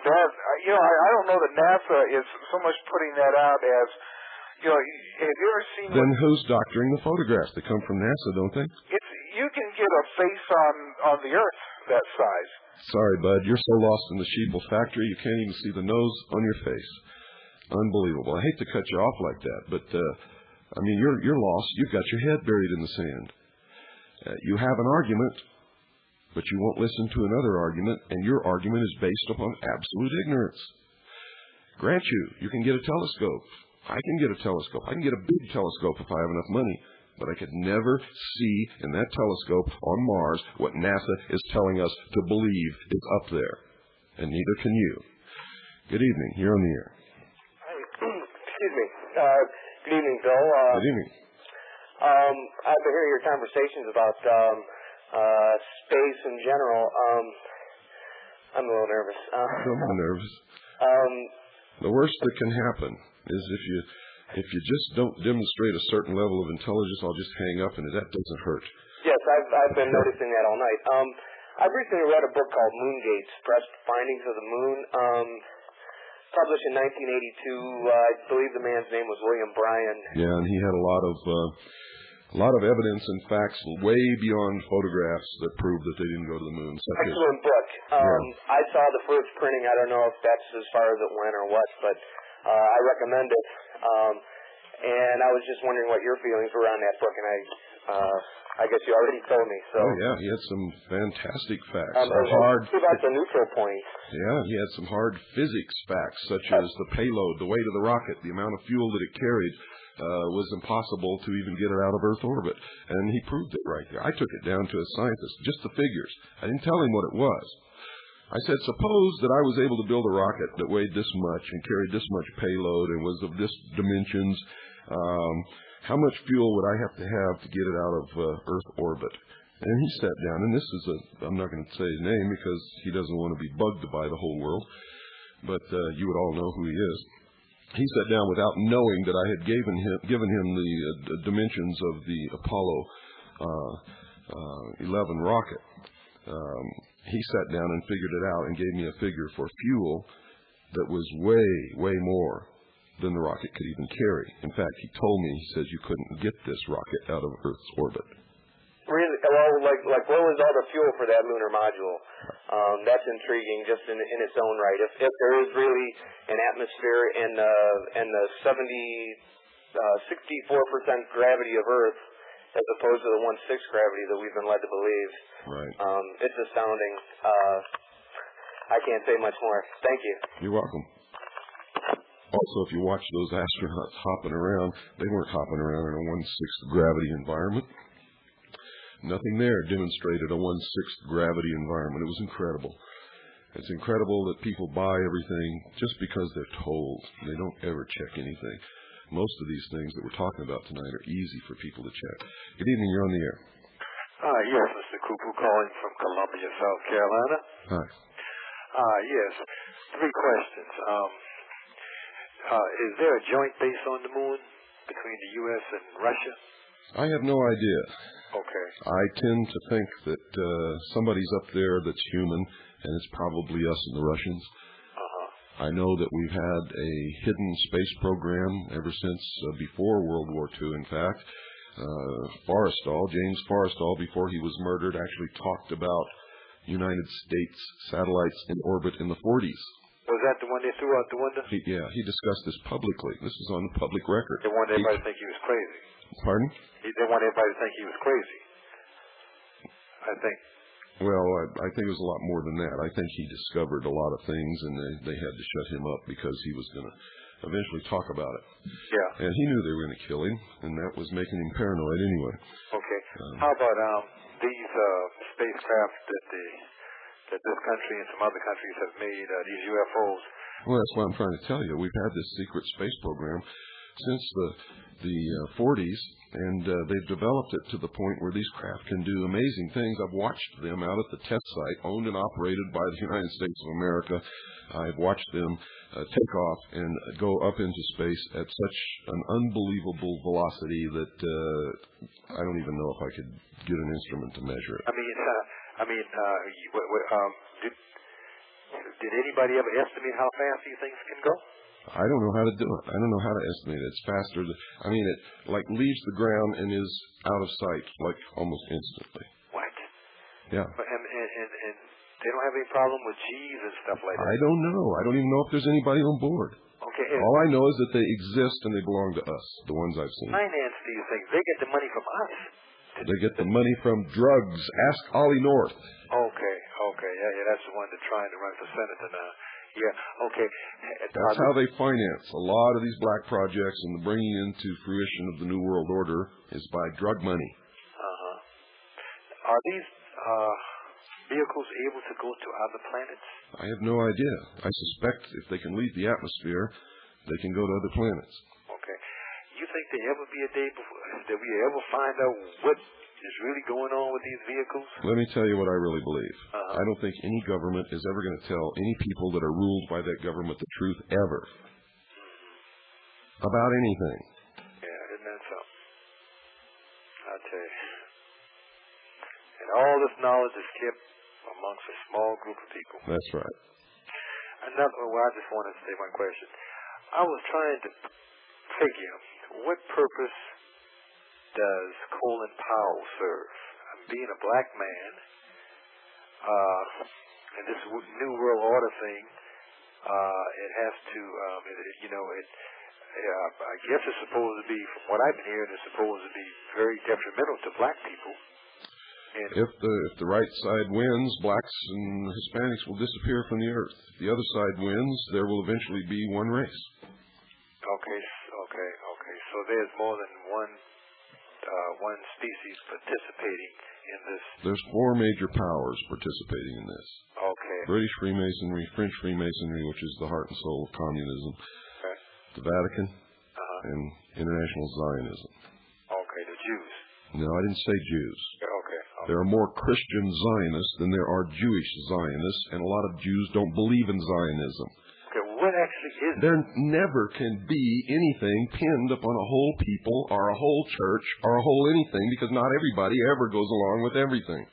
S11: that, I don't know that NASA is so much putting that out as, have you ever seen?
S1: Then who's doctoring the photographs? They come from NASA, don't they?
S11: You can get a face on the Earth that size.
S1: Sorry, bud, you're so lost in the sheeple factory you can't even see the nose on your face. Unbelievable. I hate to cut you off like that, but you're lost. You've got your head buried in the sand. You have an argument, but you won't listen to another argument, and your argument is based upon absolute ignorance. Grant you can get a telescope. I can get a telescope. I can get a big telescope if I have enough money. But I could never see in that telescope on Mars what NASA is telling us to believe is up there. And neither can you. Good evening. You're on the air.
S12: Excuse me. Good evening, Bill.
S1: Good evening.
S12: I've been hearing your conversations about space in general. I'm a little nervous.
S1: I'm nervous. The worst that can happen is if you just don't demonstrate a certain level of intelligence, I'll just hang up, and that doesn't hurt.
S12: Yes, I've been noticing that all night. I've recently read a book called Moongates, Pressed Findings of the Moon, published in 1982. I believe the man's name was William Bryan.
S1: Yeah, and he had a lot of evidence and facts way beyond photographs that prove that they didn't go to the moon.
S12: Excellent book. I saw the first printing. I don't know if that's as far as it went or what, but I recommend it. And I was just wondering what your feelings were on that book, and I guess you already told me. So.
S1: Oh yeah, he had some fantastic facts.
S12: What about the neutral point?
S1: Yeah, he had some hard physics facts, such as the payload, the weight of the rocket, the amount of fuel that it carried. Was impossible to even get it out of Earth orbit. And he proved it right there. I took it down to a scientist, just the figures. I didn't tell him what it was. I said, suppose that I was able to build a rocket that weighed this much and carried this much payload and was of this dimensions. How much fuel would I have to get it out of Earth orbit? And he sat down, and I'm not going to say his name because he doesn't want to be bugged by the whole world, but you would all know who he is. He sat down without knowing that I had given him the dimensions of the Apollo 11 rocket. He sat down and figured it out and gave me a figure for fuel that was way more than the rocket could even carry. In fact, he told me, he says, you couldn't get this rocket out of Earth's orbit.
S12: Really? Well, like what was all the fuel for that lunar module? That's intriguing just in its own right. If there is really an atmosphere and the 64% gravity of Earth as opposed to the 1/6 gravity that we've been led to believe,
S1: right?
S12: It's astounding. I can't say much more. Thank you.
S1: You're welcome. Also, if you watch those astronauts hopping around, they weren't hopping around in a 1/6 gravity environment. Nothing there demonstrated a 1/6 gravity environment. It was incredible. It's incredible that people buy everything just because they're told. They don't ever check anything. Most of these things that we're talking about tonight are easy for people to check. Good evening. You're on the air.
S13: Yes, Mr. Cooper calling from Columbia, South Carolina.
S1: Hi.
S13: Yes, 3 questions. Is there a joint base on the moon between the U.S. and Russia?
S1: I have no idea.
S13: Okay.
S1: I tend to think that somebody's up there that's human, and it's probably us and the Russians. I know that we've had a hidden space program ever since before World War II, in fact. James Forrestal, before he was murdered, actually talked about United States satellites in orbit in the 40s.
S13: Was that the one they threw out the window?
S1: He discussed this publicly. This is on the public record.
S13: They wanted everybody to think he was crazy.
S1: Pardon?
S13: He didn't want everybody to think he was crazy, I think.
S1: Well, I think it was a lot more than that. I think he discovered a lot of things, and they had to shut him up because he was going to eventually talk about it.
S13: Yeah.
S1: And he knew they were going to kill him, and that was making him paranoid anyway.
S13: Okay. How about these spacecraft that this country and some other countries have made, these UFOs?
S1: Well, that's what I'm trying to tell you. We've had this secret space program since the 40s, and they've developed it to the point where these craft can do amazing things. I've watched them out at the test site, owned and operated by the United States of America. I've watched them take off and go up into space at such an unbelievable velocity that I don't even know if I could get an instrument to measure it.
S13: Did anybody ever estimate how fast these things can go?
S1: I don't know how to do it. I don't know how to estimate it. It's faster. It like leaves the ground and is out of sight like almost instantly.
S13: What?
S1: Yeah.
S13: And they don't have any problem with G's and stuff like that?
S1: I don't know. I don't even know if there's anybody on board.
S13: Okay.
S1: All I know is that they exist and they belong to us, the ones I've seen.
S13: Finance these things. They get the money from us.
S1: They get the money from drugs. Ask Ollie North.
S13: Okay. Yeah, that's the one that's trying to run for senator now. Yeah, okay.
S1: That's how they finance a lot of these black projects, and the bringing into fruition of the New World Order is by drug money.
S13: Are these vehicles able to go to other planets?
S1: I have no idea. I suspect if they can leave the atmosphere, they can go to other planets.
S13: Okay. You think there ever be a day that we ever find out what is really going on with these vehicles?
S1: Let me tell you what I really believe. I don't think any government is ever going to tell any people that are ruled by that government the truth ever. About anything.
S13: Yeah, isn't that something? I'll tell you. And all this knowledge is kept amongst a small group of people.
S1: That's right.
S13: I just wanted to say one question. I was trying to figure what purpose does Colin Powell serve? Being a black man, and this New World Order thing, it has to, I guess it's supposed to be, from what I've been hearing, it's supposed to be very detrimental to black people. And
S1: if the right side wins, blacks and Hispanics will disappear from the earth. If the other side wins, there will eventually be one race.
S13: Okay. So there's more than one species participating in this.
S1: There's 4 major powers participating in this.
S13: Okay.
S1: British Freemasonry, French Freemasonry, which is the heart and soul of communism, the Vatican, and International Zionism.
S13: Okay, the Jews.
S1: No, I didn't say Jews.
S13: Okay.
S1: There are more Christian Zionists than there are Jewish Zionists, and a lot of Jews don't believe in Zionism.
S13: Okay, what actually is it?
S1: There never can be anything pinned upon a whole people or a whole church or a whole anything, because not everybody ever goes along with everything.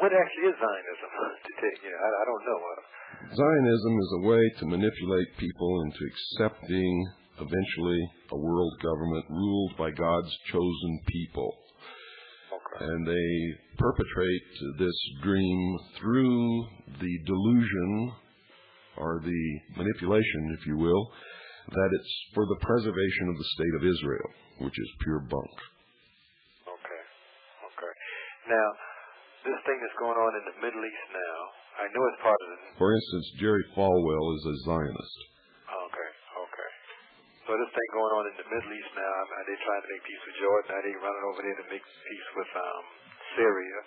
S13: What actually is Zionism? I don't know.
S1: Zionism is a way to manipulate people into accepting, eventually, a world government ruled by God's chosen people. Okay. And they perpetrate this dream through the delusion or the manipulation, if you will, that it's for the preservation of the state of Israel, which is pure bunk.
S13: Okay. Now, this thing that's going on in the Middle East now, I know it's part of the...
S1: For instance, Jerry Falwell is a Zionist.
S13: Okay. So this thing going on in the Middle East now, they're trying to make peace with Jordan, now they're running over there to make peace with Syria.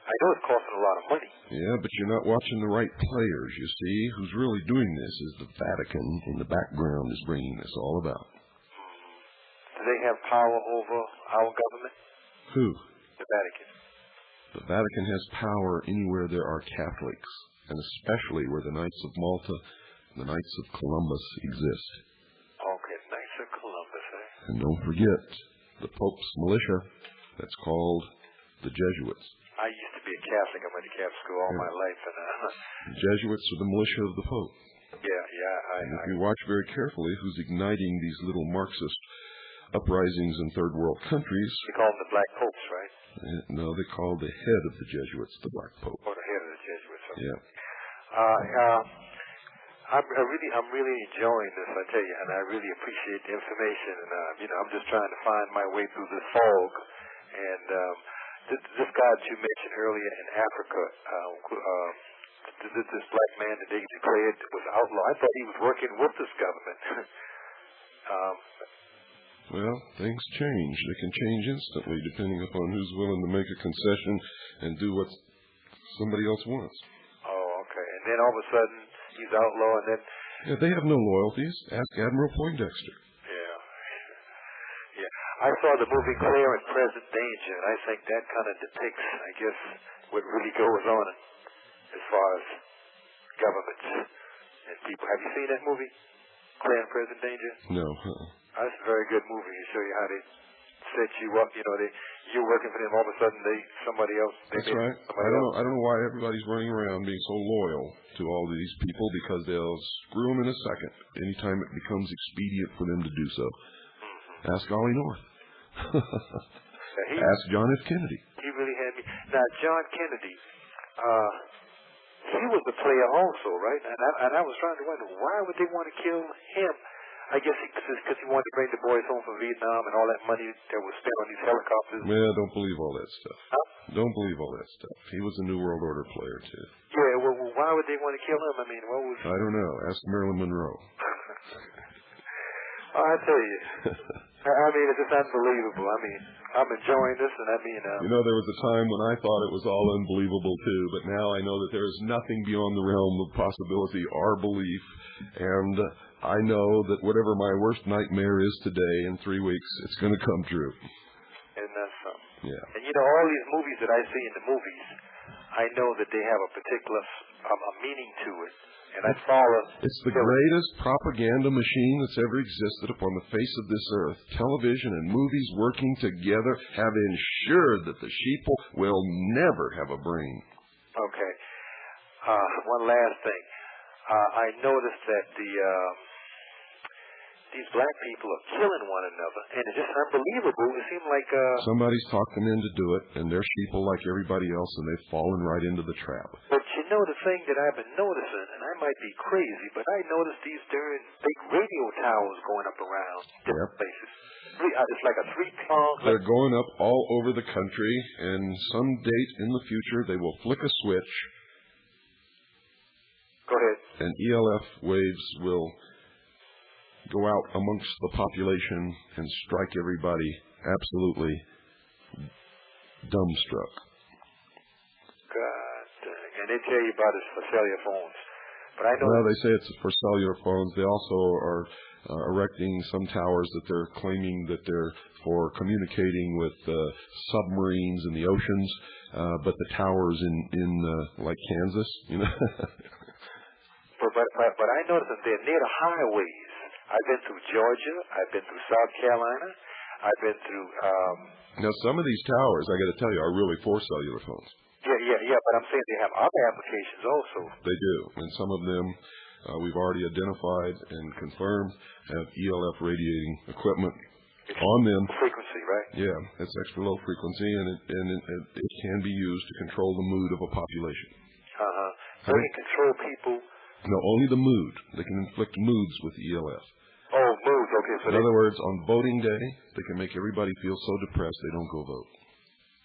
S13: I know it's costing a lot of money.
S1: Yeah, but you're not watching the right players, you see. Who's really doing this is the Vatican in the background is bringing this all about.
S13: Do they have power over our government?
S1: Who?
S13: The Vatican.
S1: The Vatican has power anywhere there are Catholics, and especially where the Knights of Malta and the Knights of Columbus exist.
S13: Okay, Knights of Columbus, eh?
S1: And don't forget the Pope's militia, that's called the Jesuits.
S13: I used to be a Catholic. I went to Catholic school all my life. And
S1: the Jesuits are the militia of the Pope.
S13: Yeah.
S1: And if you watch very carefully who's igniting these little Marxist uprisings in third world countries...
S13: They call them the Black Popes, right?
S1: No, they call the head of the Jesuits the Black Pope.
S13: Oh, the head of the Jesuits. Okay.
S1: Yeah.
S13: I'm really enjoying this, I tell you, and I really appreciate the information. And I'm just trying to find my way through this fog. And this guy that you mentioned earlier in Africa, this black man that they declared was outlaw. I thought he was working with this government.
S1: Well, things change. They can change instantly depending upon who's willing to make a concession and do what somebody else wants.
S13: Oh, okay. And then all of a sudden, he's outlaw, and then...
S1: Yeah, they have no loyalties. Ask Admiral Poindexter.
S13: Yeah. I saw the movie Clear and Present Danger, and I think that kind of depicts, I guess, what really goes on as far as governments and people. Have you seen that movie, Clear and Present Danger?
S1: No.
S13: That's a very good movie. It show you how they set you up. You know, you're working for them. All of a sudden, somebody else.
S1: That's right. I don't know why everybody's running around being so loyal to all these people, because they'll screw them in a second anytime it becomes expedient for them to do so. Ask Ollie North. Ask John F. Kennedy.
S13: He really had me. Now, John Kennedy, he was a player also, right? And I was trying to wonder, why would they want to kill him? I guess because he wanted to bring the boys home from Vietnam and all that money that was spent on these helicopters.
S1: Well, don't believe all that stuff. Huh? Don't believe all that stuff. He was a New World Order player, too.
S13: Yeah, well, why would they want to kill him? I mean, what was...
S1: I don't know. Ask Marilyn Monroe.
S13: I tell you. I mean, it's just unbelievable. I mean, I'm enjoying this, and I mean...
S1: You know, there was a time when I thought it was all unbelievable, too, but now I know that there is nothing beyond the realm of possibility or belief, and I know that whatever my worst nightmare is today, in 3 weeks, it's going to come true.
S13: And that's something.
S1: Yeah.
S13: And, you know, all these movies that I see in the movies, I know that they have a particular a meaning to it. And I follow.
S1: It's the greatest propaganda machine that's ever existed upon the face of this earth. Television and movies working together have ensured that the sheeple will never have a brain.
S13: Okay. One last thing. I noticed that these black people are killing one another, and it's just unbelievable. It seemed like
S1: somebody's talked them in to do it, and they're sheeple like everybody else, and they've fallen right into the trap.
S13: But you know the thing that I've been noticing, and I might be crazy, but I noticed these darn big radio towers going up around different places. It's like a three-prong.
S1: They're going up all over the country, and some date in the future they will flick a switch.
S13: Go ahead.
S1: And ELF waves will go out amongst the population and strike everybody absolutely dumbstruck.
S13: God dang. And they tell you about it for cellular phones. But I know.
S1: Well, they say it's for cellular phones. They also are erecting some towers that they're claiming that they're for communicating with submarines in the oceans, but the towers in like Kansas, you know.
S13: But I noticed that they're near the highways. I've been through Georgia. I've been through South Carolina. I've been through...
S1: Now, some of these towers, I got to tell you, are really for cellular phones.
S13: Yeah, but I'm saying they have other applications also.
S1: They do, and some of them we've already identified and confirmed have ELF radiating equipment on them.
S13: Frequency, right?
S1: Yeah, it's extra low frequency, and it can be used to control the mood of a population.
S13: So they can control people...
S1: No, only the mood. They can inflict moods with ELF.
S13: Oh, moods, okay. So
S1: in other words, on voting day, they can make everybody feel so depressed they don't go vote.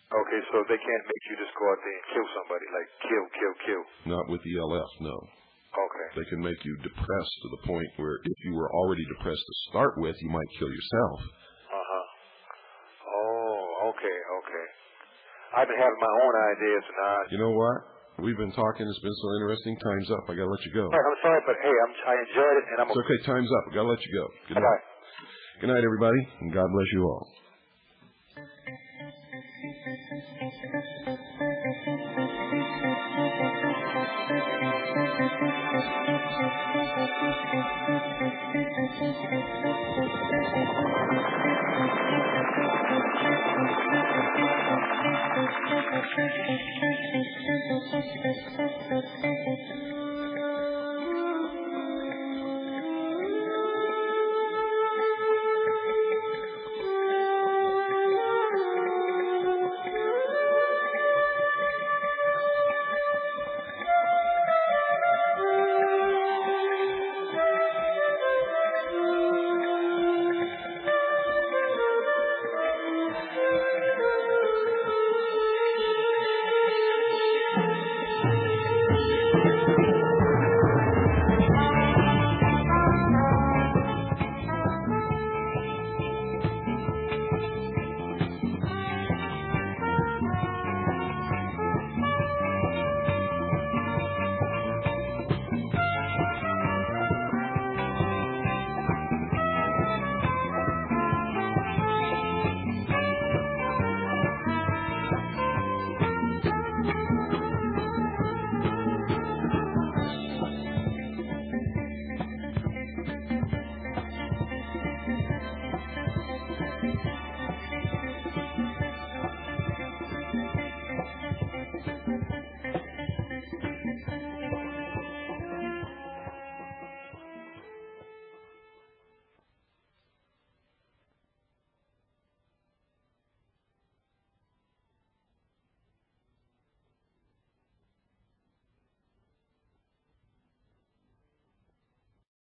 S13: Okay, so they can't make you just go out there and kill somebody, like kill.
S1: Not with ELF, no.
S13: Okay.
S1: They can make you depressed to the point where if you were already depressed to start with, you might kill yourself.
S13: Oh, okay. I've been having my own ideas, and
S1: You know what? We've been talking. It's been so interesting. Time's up. I got to let you go.
S13: I'm sorry, but hey, I enjoyed it, and I'm...
S1: It's okay. Time's up. I got to let you go. Good night.
S13: Bye-bye.
S1: Good night, everybody, and God bless you all.